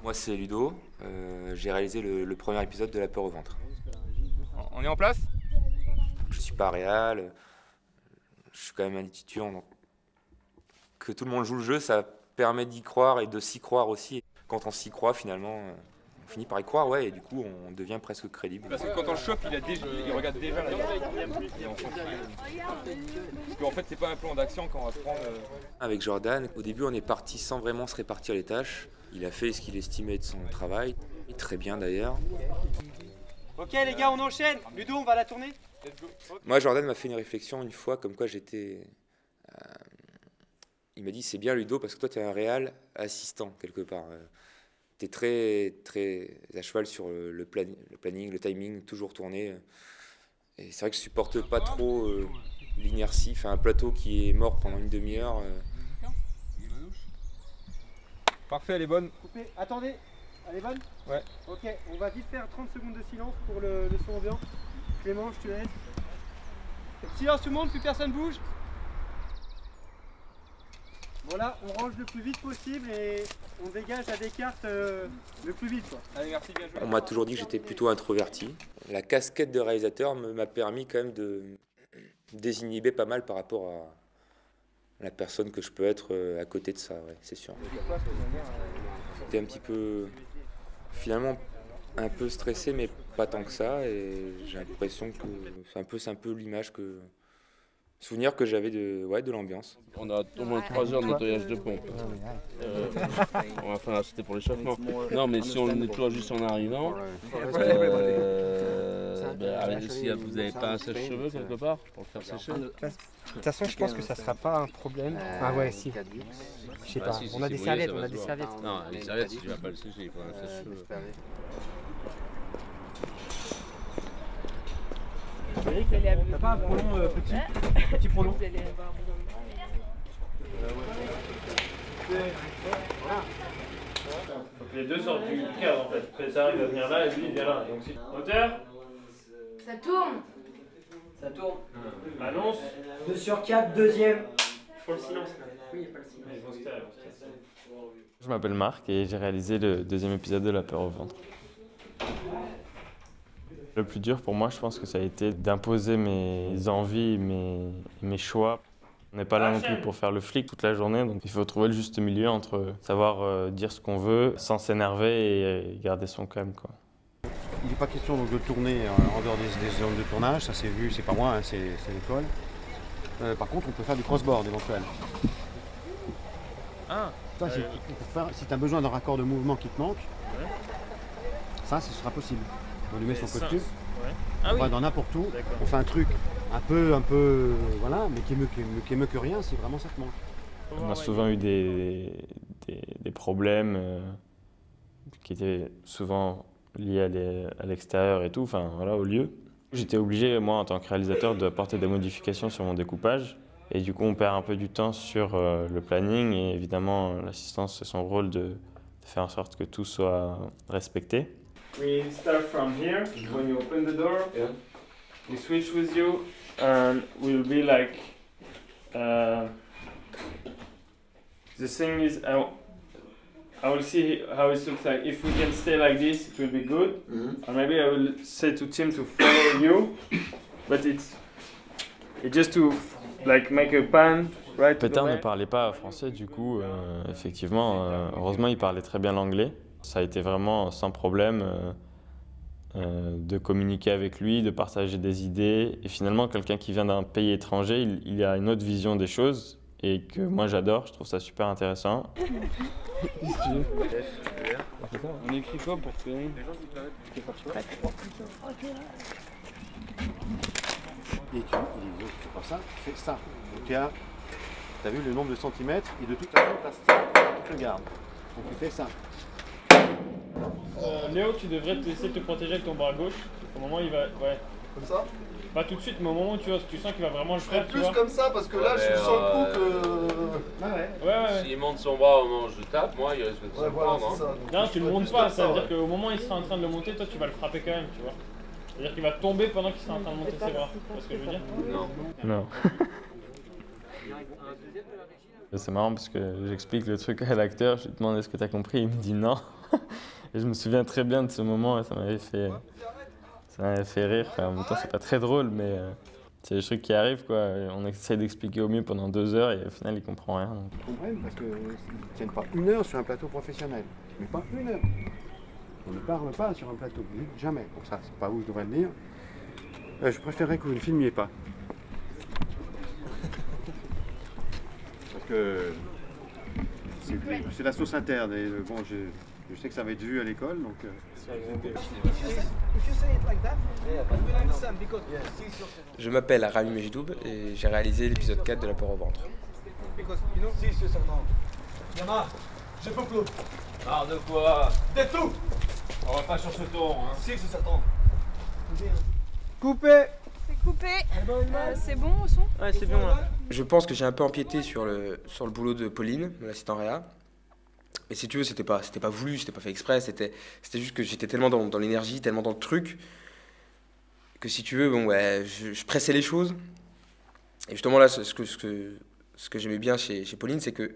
Moi c'est Ludo, j'ai réalisé le premier épisode de La peur au ventre. On est en place? Je suis pas réal, je suis quand même un étudiant, donc que tout le monde joue le jeu, ça permet d'y croire et de s'y croire aussi. Quand on s'y croit finalement, on finit par y croire, ouais, et du coup on devient presque crédible. Parce que quand on le chope, il regarde déjà la Parce qu'en fait c'est pas un plan d'action quand on va se prendre... Avec Jordan, au début on est parti sans vraiment se répartir les tâches. Il a fait ce qu'il estimait de son travail, et très bien d'ailleurs. Ok les gars, on enchaîne. Ludo, on va la tourner. Moi Jordan m'a fait une réflexion une fois comme quoi j'étais... il m'a dit c'est bien Ludo parce que toi tu es un réal assistant quelque part. Tu es très à cheval sur le planning, le timing, toujours tourné. Et c'est vrai que je supporte pas trop l'inertie, enfin un plateau qui est mort pendant une demi-heure. Parfait, elle est bonne. Coupé. Attendez, elle est bonne? Ouais. Ok, on va vite faire 30 secondes de silence pour le son ambiant. Clément, je te laisse. Silence tout le monde, plus personne bouge. Voilà, on range le plus vite possible et on dégage à des cartes le plus vite, quoi. Allez, merci, bien joué. On m'a toujours dit que j'étais plutôt introverti. La casquette de réalisateur m'a permis quand même de désinhiber pas mal par rapport à la personne que je peux être à côté de ça, ouais, c'est sûr. J'étais un petit peu, finalement, un peu stressé, mais pas tant que ça. Et j'ai l'impression que c'est un peu l'image que... Souvenir que j'avais de l'ambiance. On a au moins 3 heures de nettoyage de pompe. Enfin, c'était pour l'échauffement. Non, mais si on le nettoie juste en arrivant, si vous n'avez pas un sèche-cheveux quelque part pour le faire sécher. De toute façon, je pense que ça sera pas un problème. Enfin, ouais, si. Je sais pas. On a des serviettes, on a des serviettes. Non, les serviettes, si tu vas pas le sécher, il faut un sèche-cheveux. T'as pas un pronom petit pronom? Vous allez avoir Faut que les deux sortent du cadre en fait. César il va venir là et lui il vient là. Donc si... Auteur. Ça tourne. Ça tourne. Annonce. 2 sur 4, deuxième. Il faut le silence là. Oui, il n'y a pas le silence. Ils vont se taire, ils vont se taire. Je m'appelle Marc et j'ai réalisé le deuxième épisode de La peur au ventre. Le plus dur pour moi, je pense que ça a été d'imposer mes envies, mes choix. On n'est pas là non plus pour faire le flic toute la journée, donc il faut trouver le juste milieu entre savoir dire ce qu'on veut sans s'énerver et garder son calme, quoi. Il n'est pas question donc, de tourner en dehors des zones de tournage, ça c'est vu, c'est pas moi, hein, c'est l'école. Par contre, on peut faire du crossboard éventuel. Ah. Si tu as besoin d'un raccord de mouvement qui te manque, ça, ce sera possible. On lui met son costume, on va dans n'importe où, on fait un truc un peu, voilà, mais qui est mieux que rien si vraiment ça te manque. On a souvent eu des problèmes qui étaient souvent liés à l'extérieur et tout, enfin voilà, au lieu. J'étais obligé, moi, en tant que réalisateur, d'apporter des modifications sur mon découpage. Et du coup, on perd un peu du temps sur le planning. Et évidemment, l'assistance, c'est son rôle de faire en sorte que tout soit respecté. We start from here. When you open the door, we switch with you, and we'll be like. The thing is, I will see how it looks like. If we can stay like this, it will be good. Or maybe I will say to Tim to follow you, but it's just to like make a pan. Right. Pétain ne parlait pas français, du coup, effectivement, heureusement, il parlait très bien l'anglais. Ça a été vraiment sans problème de communiquer avec lui, de partager des idées. Et finalement, quelqu'un qui vient d'un pays étranger, il a une autre vision des choses et que moi j'adore, je trouve ça super intéressant. On écrit quoi pour que... Et il dit, c'est pas ça, c'est ça. Donc tu as vu le nombre de centimètres et de toute façon, tu as ça, tu le gardes. Donc tu fais ça. Léo, tu devrais essayer de te protéger avec ton bras gauche. Au moment où il va. Ouais. Comme ça? Pas tout de suite, mais au moment où tu sens qu'il va vraiment le faire. Plus comme ça, parce que là, je suis sur le coup que. Ouais. S'il monte son bras au moment où je tape, moi, il risque de se Voilà, prendre. c'est ça. Non, tu le montes pas, ça veut dire qu'au moment où il sera en train de le monter, toi tu vas le frapper quand même, tu vois. C'est-à-dire qu'il va tomber pendant qu'il sera en train de monter ses bras. Tu vois ce que je veux dire? Non. C'est marrant parce que j'explique le truc à l'acteur, je lui demande est-ce que tu as compris, il me dit non. Et je me souviens très bien de ce moment et ça m'avait fait rire. Enfin, en même temps, c'est pas très drôle, mais c'est des trucs qui arrivent, quoi. On essaie d'expliquer au mieux pendant 2 heures et au final, il comprend rien. Donc. Ils comprennent parce qu'ils ne tiennent pas 1 heure sur un plateau professionnel. Mais pas 1 heure. On ne parle pas sur un plateau, jamais. Donc ça, c'est pas où je devrais le dire. Je préférerais que vous ne filmiez pas. Parce que c'est la sauce interne. Et bon, je sais que ça va être vu à l'école, donc... Je m'appelle Rami Mejdoub et j'ai réalisé l'épisode 4 de La peur au ventre. J'ai pas clos. Marre de quoi? T'es tout. On va pas sur ce ton, hein. Si, c'est certain. Coupé. C'est coupé. C'est bon au son? Ouais, c'est bon. Là. Je pense que j'ai un peu empiété sur le boulot de Pauline, de l'assistant réa. Mais si tu veux, c'était pas voulu, c'était pas fait exprès, c'était juste que j'étais tellement dans l'énergie, tellement dans le truc, que si tu veux, bon, ouais, je pressais les choses. Et justement là, ce que j'aimais bien chez Pauline, c'est que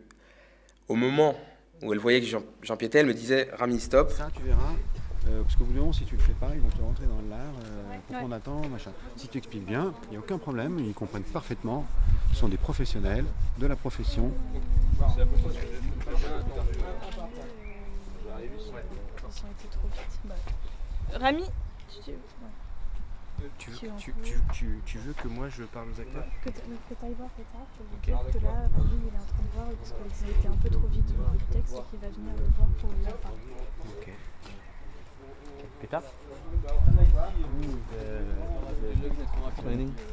au moment où elle voyait que j'empiétais, elle me disait « Rami, stop ». Ça, tu verras, parce que bout si tu le fais pas, ils vont te rentrer dans l'art, pourquoi on attend, machin. Si tu expliques bien, il n'y a aucun problème, ils comprennent parfaitement, ce sont des professionnels de la profession. Rami, tu veux que moi je parle aux acteurs? que tu ailles voir plus tard, que là, Rami il est en train de voir parce qu'il était un peu trop vite au niveau du texte et qu'il va venir le voir pour lui en parler. Ok. Peter?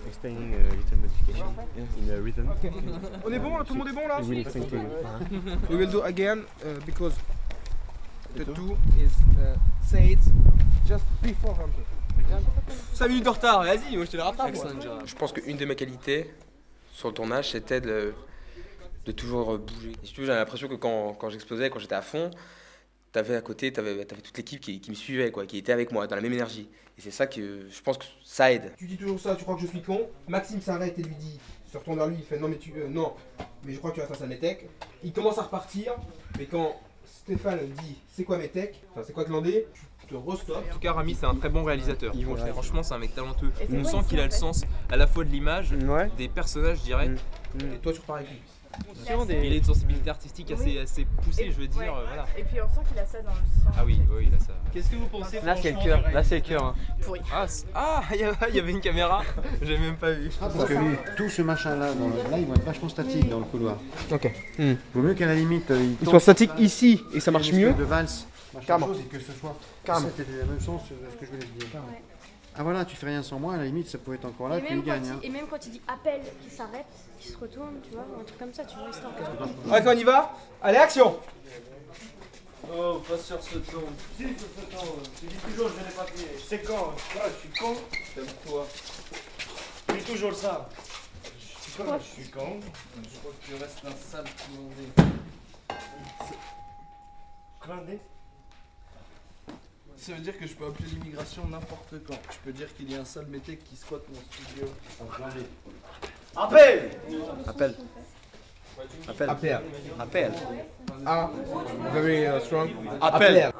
Explaining little modification in rhythm. On est bon là, tout le monde est bon là? We will explain to you. We will do again because the two is said just before Rampe. 5 minutes de retard, vas-y, moi je te les rattrape. Je pense qu'une de mes qualités sur le tournage, c'était de toujours bouger. Et si tu veux, j'avais l'impression que quand j'explosais, quand j'étais à fond, t'avais à côté, t'avais toute l'équipe qui me suivait, quoi, qui était avec moi, dans la même énergie. Et c'est ça que je pense que ça aide. Tu dis toujours ça, tu crois que je suis con. Maxime s'arrête et lui dit, se retourne vers lui, il fait non mais non, mais je crois que tu restes à Samétech. Il commence à repartir, mais quand Stéphane dit c'est quoi Métech, enfin c'est quoi Glandé, tu te restopes. En tout cas, Rami, c'est un très bon réalisateur. Ils vont le faire. Franchement, c'est un mec talentueux. On sent qu'il a le sens à la fois de l'image, des personnages, je dirais. Et toi tu repars avec lui. Il a une sensibilité artistique assez poussée, je veux dire. Voilà. Et puis on sent qu'il a ça dans le sang. Ah oui, il a ça. Qu'est-ce que vous pensez? Là c'est le cœur, Hein. Pourri. Il y avait une caméra, j'ai même pas vu. Parce que lui, tout ce machin-là, là, ils vont être vachement statiques dans le couloir. Ok. Vaut mieux qu'à la limite, Ils soient statiques ici et ça marche mieux. de valse, Carrément. chose, et que ce soit... Carrément. C'était la même chose de ce que je voulais te dire. Ah voilà, tu fais rien sans moi, à la limite, ça pouvait être encore là, tu y gagnes. Et même quand il dit appel, qu'il s'arrête, qu'il se retourne, tu vois, un truc comme ça, tu vois, histoire que... Ok, on y va. Allez, action. Oh, pas sur ce ton. Si, sur ce ton. Tu dis toujours, je n'ai pas papiers. Je sais quand. Quoi, je suis con. T'aimes quoi? Je dis toujours ça. Je suis con, je suis con. Je crois que tu restes un sale clandé. Clandé? Ça veut dire que je peux appeler l'immigration n'importe quand. Je peux dire qu'il y a un sale métèque qui squatte mon studio. Appel! Appel. Ah, very strong. Appel!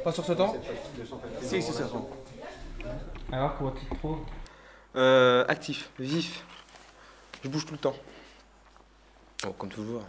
Pas sur ce temps. Si, c'est ça. Alors, comment tu te trouves? Actif, vif. Je bouge tout le temps. Oh, comme toujours.